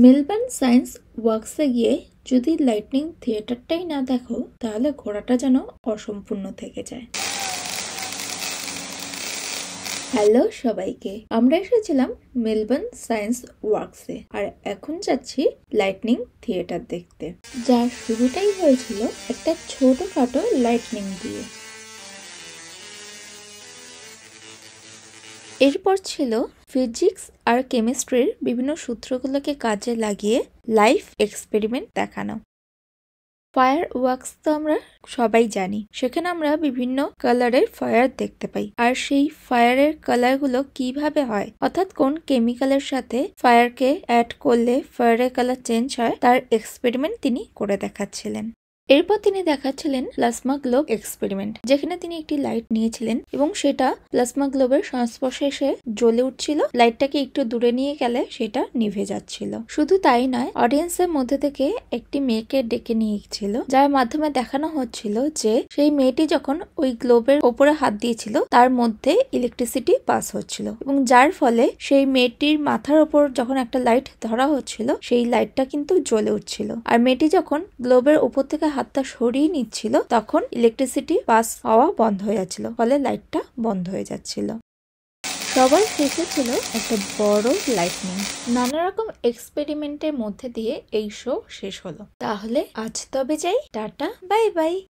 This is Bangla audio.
মেলবোর্ন সায়েন্স ওয়ার্কসে গিয়ে যদি লাইটনিং থিয়েটারটাই না দেখো তাহলে ঘোরাটা যেন অসম্পূর্ণ থেকে যায়। হ্যালো সবাইকে, আমরা এসেছিলাম মেলবোর্ন সায়েন্স ওয়ার্কসে আর এখন যাচ্ছি লাইটনিং থিয়েটার দেখতে, যার শুরুটাই হয়েছিল একটা ছোটখাটো লাইটনিং দিয়ে। এরপর ছিল ফিজিক্স আর কেমিস্ট্রির বিভিন্ন সূত্রগুলোকে কাজে লাগিয়ে লাইভ এক্সপেরিমেন্ট দেখানো। ফায়ার ওয়ার্কস তো আমরা সবাই জানি, সেখানে আমরা বিভিন্ন কালারের ফায়ার দেখতে পাই, আর সেই ফায়ারের কালারগুলো কিভাবে হয়, অর্থাৎ কোন কেমিক্যালের সাথে ফায়ারকে অ্যাড করলে ফায়ারের কালার চেঞ্জ হয়, তার এক্সপেরিমেন্ট তিনি করে দেখাচ্ছিলেন। এরপর তিনি দেখাচ্ছিলেন প্লাজমা গ্লোব এক্সপেরিমেন্ট, যেখানে তিনি একটি লাইট নিয়েছিলেন এবং সেটা প্লাজমা গ্লোবের সংস্পর্শে এসে জ্বলে উঠছিল, লাইটটাকে একটু দূরে নিয়ে গেলে সেটা নিভে যাচ্ছিল। শুধু তাই নয়, অডিয়েন্সের মধ্যে থেকে একটি মেয়েকে ডেকে নিয়েছিল, যার মাধ্যমে দেখানো হচ্ছিল যে সেই মেয়েটি যখন ওই গ্লোবের ওপরে হাত দিয়েছিল তার মধ্যে ইলেকট্রিসিটি পাস হচ্ছিল, এবং যার ফলে সেই মেয়েটির মাথার ওপর যখন একটা লাইট ধরা হচ্ছিল সেই লাইটটা কিন্তু জ্বলে উঠছিল, আর মেয়েটি যখন গ্লোবের উপর থেকে হাতটা সরিয়ে নিচ্ছিল তখন ইলেকট্রিসিটি পাস হওয়া বন্ধ হয়ে যাচ্ছিল, ফলে লাইটটা বন্ধ হয়ে যাচ্ছিল। সবার শেষে ছিল একটা বড় লাইটনিং। নানা রকম এক্সপেরিমেন্টের মধ্যে দিয়ে এই শো শেষ হলো। তাহলে আজ তবে যাই, টাটা, বাই বাই।